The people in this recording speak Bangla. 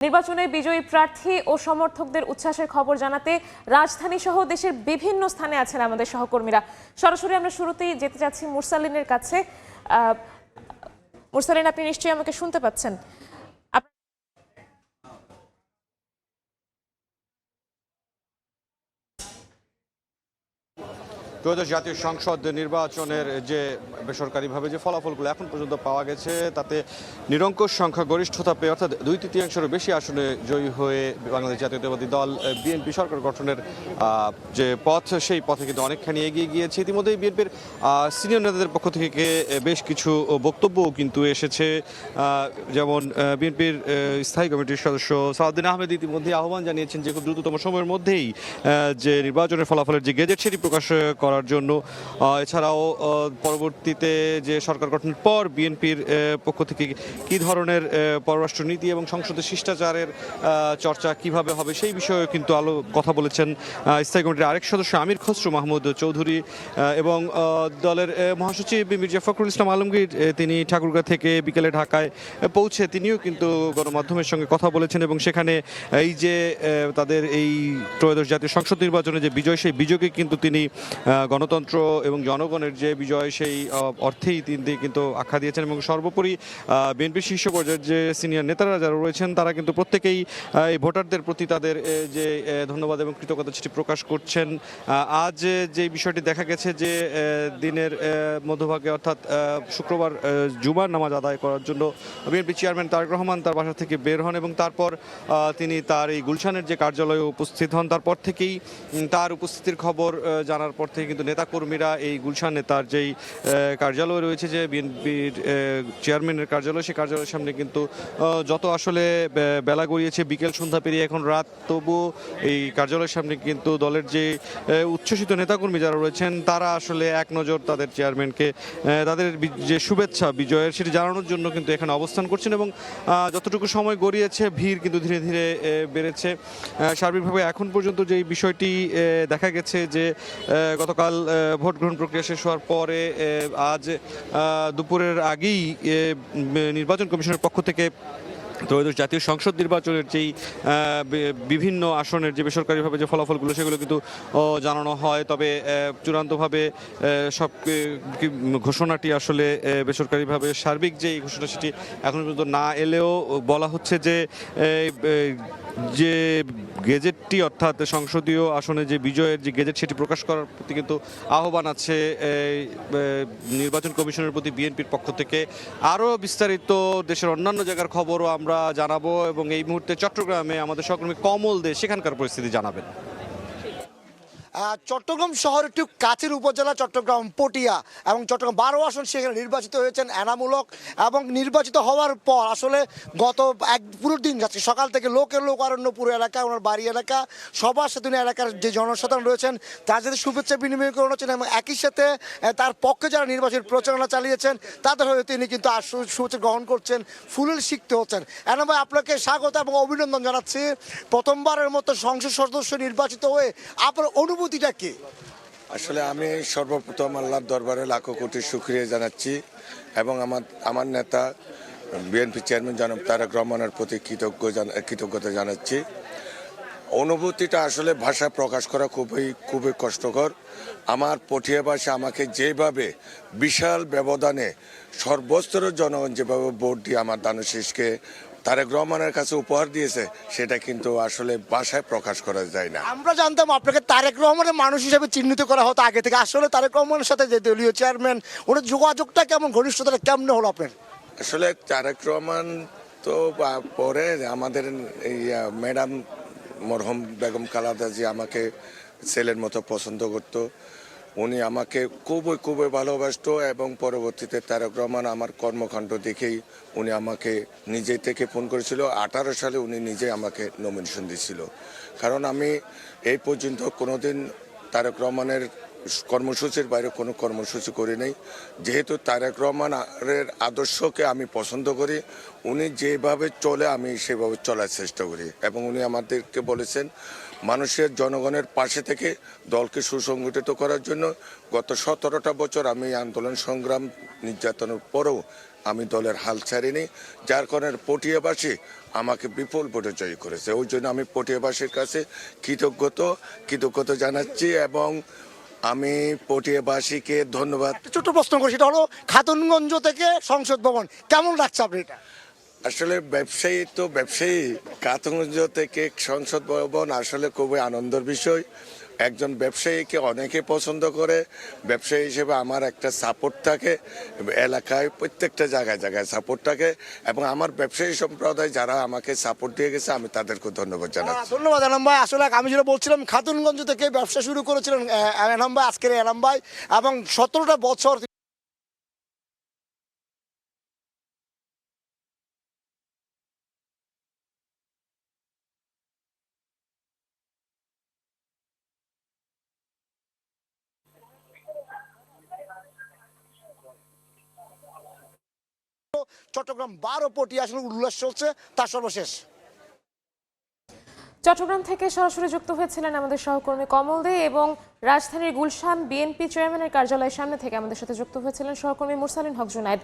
নির্বাচনে বিজয়ী প্রার্থী ও সমর্থকদের উচ্ছ্বাসের খবর জানাতে রাজধানী সহ দেশের বিভিন্ন স্থানে আছেন আমাদের সহকর্মীরা। সরাসরি আমরা শুরুতেই যেতে চাচ্ছি মুরসালিনের কাছে। মুরসালিন, আপনি নিশ্চয়ই আমাকে শুনতে পাচ্ছেন? ত্রয়োদশ জাতীয় সংসদ নির্বাচনের যে বেসরকারিভাবে যে ফলাফলগুলো এখন পর্যন্ত পাওয়া গেছে তাতে নিরঙ্কুশ সংখ্যাগরিষ্ঠতা পেয়ে অর্থাৎ 2/3-এরও বেশি আসনে জয়ী হয়ে বাংলাদেশ জাতীয়তাবাদী দল বিএনপি সরকার গঠনের যে পথ সেই পথে কিন্তু অনেকখানি এগিয়ে গিয়েছে। ইতিমধ্যেই বিএনপির সিনিয়র নেতাদের পক্ষ থেকে বেশ কিছু বক্তব্যও কিন্তু এসেছে। যেমন বিএনপির স্থায়ী কমিটির সদস্য সালাউদ্দিন আহমেদ ইতিমধ্যে আহ্বান জানিয়েছেন যে খুব দ্রুততম সময়ের মধ্যেই যে নির্বাচনের ফলাফলের যে গেজেট সেটি প্রকাশ করার জন্য। এছাড়াও পরবর্তীতে যে সরকার গঠনের পর বিএনপির পক্ষ থেকে কী ধরনের পররাষ্ট্রনীতি এবং সংসদের শিষ্টাচারের চর্চা কিভাবে হবে সেই বিষয়ে কিন্তু কথা বলেছেন স্থায়ী কমিটির আরেক সদস্য আমির খসরু মাহমুদ চৌধুরী এবং দলের মহাসচিব মির্জা ফখরুল ইসলাম আলমগীর। তিনি ঠাকুরগাঁ থেকে বিকেলে ঢাকায় পৌঁছে তিনিও কিন্তু গণমাধ্যমের সঙ্গে কথা বলেছেন এবং সেখানে এই যে তাদের এই ত্রয়োদশ জাতীয় সংসদ নির্বাচনে যে বিজয় সেই বিজয়কে কিন্তু তিনি গণতন্ত্র এবং জনগণের যে বিজয় সেই অর্থেই তিনি কিন্তু আখ্যা দিয়েছেন এবং সর্বোপরি বিএনপির শীর্ষ পর্যায়ের যে সিনিয়র নেতারা যারা রয়েছেন তারা কিন্তু প্রত্যেকেই এই ভোটারদের প্রতি তাদের যে ধন্যবাদ এবং কৃতজ্ঞতা সেটি প্রকাশ করছেন। আজ যে বিষয়টি দেখা গেছে যে দিনের মধ্যভাগে অর্থাৎ শুক্রবার জুমার নামাজ আদায় করার জন্য বিএনপি চেয়ারম্যান তারেক রহমান তার বাসা থেকে বের হন এবং তারপর তিনি তার এই গুলশানের যে কার্যালয়ে উপস্থিত হন। তারপর থেকেই তার উপস্থিতির খবর জানার পর থেকে কিন্তু নেতাকর্মীরা এই গুলশান নেতার যেই কার্যালয় রয়েছে যে বিএনপির চেয়ারম্যানের কার্যালয় সেই কার্যালয়ের সামনে কিন্তু যত আসলে বেলা গড়িয়েছে বিকেল সন্ধ্যা পেরিয়ে এখন রাত, তবু এই কার্যালয়ের সামনে কিন্তু দলের যে উচ্ছ্বসিত নেতাকর্মী যারা রয়েছেন তারা আসলে এক নজর তাদের চেয়ারম্যানকে তাদের যে শুভেচ্ছা বিজয়ের সেটি জানানোর জন্য কিন্তু এখানে অবস্থান করছেন এবং যতটুকু সময় গড়িয়েছে ভিড় কিন্তু ধীরে ধীরে বেড়েছে। সার্বিকভাবে এখন পর্যন্ত যে বিষয়টি দেখা গেছে যে গতকাল ভোট গ্রহণ প্রক্রিয়া শেষ হওয়ার পরে আজ দুপুরের আগেই নির্বাচন কমিশনের পক্ষ থেকে ত্রয়োদশ জাতীয় সংসদ নির্বাচনের যেই বিভিন্ন আসনের যে বেসরকারিভাবে যে ফলাফলগুলো সেগুলো কিন্তু জানানো হয়। তবে চূড়ান্তভাবে সব ঘোষণাটি আসলে বেসরকারিভাবে সার্বিক যেই ঘোষণা সেটি এখন পর্যন্ত না এলেও বলা হচ্ছে যে যে গেজেটটি অর্থাৎ সংসদীয় আসনে যে বিজয়ের যে গেজেট সেটি প্রকাশ করার প্রতি কিন্তু আহ্বান আছে নির্বাচন কমিশনের প্রতি বিএনপির পক্ষ থেকে। আরও বিস্তারিত দেশের অন্যান্য জায়গার খবরও আমরা জানাবো এবং এই মুহূর্তে চট্টগ্রামে আমাদের সহকর্মী কমল দে সেখানকার পরিস্থিতি জানাবেন। চট্টগ্রাম শহর একটু কাছের উপজেলা চট্টগ্রাম পটিয়া এবং চট্টগ্রাম 12 আসন সেখানে নির্বাচিত হয়েছেন এনামূলক এবং নির্বাচিত হওয়ার পর আসলে গত পুরো দিন যাচ্ছে সকাল থেকে লোকারণ্য পুরো এলাকা ওনার বাড়ি এলাকা সবার সাথে এলাকার যে জনসাধারণ রয়েছেন তার সাথে শুভেচ্ছা বিনিময় করানো হচ্ছেন এবং একই সাথে তার পক্ষে যারা নির্বাচন প্রচারণা চালিয়েছেন তাদের হয়ে তিনি কিন্তু শুভেচ্ছা গ্রহণ করছেন, ফুলেল শিখতে হচ্ছেন। এনা ভাই, আপনাকে স্বাগত এবং অভিনন্দন জানাচ্ছি। প্রথমবারের মতো সংসদ সদস্য নির্বাচিত হয়ে আপনার অনুভূতিটা কি? আসলে আমি সর্বপ্রথম আল্লাহর দরবারে লাখো কোটি শুকরিয়া জানাচ্ছি এবং আমার নেতা বিএনপি চেয়ারম্যান জনাব তারেক রহমানের প্রতি কৃতজ্ঞতা জানাচ্ছি। অনুভূতিটা আসলে ভাষায় প্রকাশ করা খুবই কষ্টকর। আমার পটিয়া ভাষা আমাকে যেভাবে বিশাল ব্যবধানে সর্বস্তরের জনগণ যেভাবে ভোট দিয়ে আমার দানুশীষকে তারেক রহমানের কাছে উপহার দিয়েছে সেটা কিন্তু আসলে ভাষায় প্রকাশ করা যায় না। আমরা জানতাম আপনাকে তারেক রহমানের মানুষ হিসেবে চিহ্নিত করা হতো আগে থেকে। আসলে তারেক রহমানের সাথে যে দলীয় চেয়ারম্যান ওনার যোগাযোগটা কেমন, ঘনিষ্ঠতাটা কেমন হলো আপনার? আসলে তারেক রহমান তো পরে আমাদের এই ম্যাডাম মরহুম বেগম খালেদা জি আমাকে ছেলের মতো পছন্দ করত। উনি আমাকে খুবই ভালোবাসতো এবং পরবর্তীতে তারেক রহমান আমার কর্মকাণ্ড দেখেই উনি আমাকে নিজে থেকে ফোন করেছিল। 18 সালে উনি নিজে আমাকে নমিনেশন দিয়েছিল। কারণ আমি এই পর্যন্ত কোনোদিন তারেক রহমানের কর্মসূচির বাইরে কোনো কর্মসূচি করি নাই। যেহেতু তারেক রহমানের আদর্শকে আমি পছন্দ করি, উনি যেভাবে চলে আমি সেভাবে চলার চেষ্টা করি এবং উনি আমাদেরকে বলেছেন মানুষের জনগণের পাশে থেকে দলকে সুসংগঠিত করার জন্য। গত 17টা বছর আমি আন্দোলন সংগ্রাম নির্যাতনের পরেও আমি দলের হাল ছাড়িনি, যার কারণে পটিয়াবাসী আমাকে বিপুল ভোটে জয়ী করেছে। ওই জন্য আমি পটিয়াবাসীর কাছে কৃতজ্ঞতা জানাচ্ছি এবং আমি পটিয়াবাসীকে ধন্যবাদ। একটা ছোট্ট প্রশ্ন করি, সেটা হলো খাতুনগঞ্জ থেকে সংসদ ভবন কেমন লাগছে আপনি এটা? আসলে ব্যবসায়ী কাতগঞ্জ থেকে সংসদ ভবন আসলে খুবই আনন্দের বিষয়। একজন ব্যবসায়ীকে অনেকে পছন্দ করে, ব্যবসায়ী হিসেবে আমার একটা সাপোর্ট থাকে এলাকায়, প্রত্যেকটা জায়গায় সাপোর্ট থাকে এবং আমার ব্যবসায়ী সম্প্রদায় যারা আমাকে সাপোর্ট দিয়ে গেছে আমি তাদেরকে ধন্যবাদ জানাচ্ছি। ধন্যবাদ এনাম ভাই। আসলে আমি যেটা বলছিলাম, খাতুনগঞ্জ থেকে ব্যবসা শুরু করেছিলেন এনাম ভাই, আজকের এনাম ভাই, এবং 17টা বছর চট্টগ্রাম 12 পটিয়া আসলে উল্লাস চলছে তার সর্বশেষ। চট্টগ্রাম থেকে সরাসরি যুক্ত হয়েছিলেন আমাদের সহকর্মী কমল দে, এবং রাজধানীর গুলশান বিএনপি চেয়ারম্যানের কার্যালয়ের সামনে থেকে আমাদের সাথে যুক্ত হয়েছিলেন সহকর্মী মুরসালিন হক জুনায়েদ।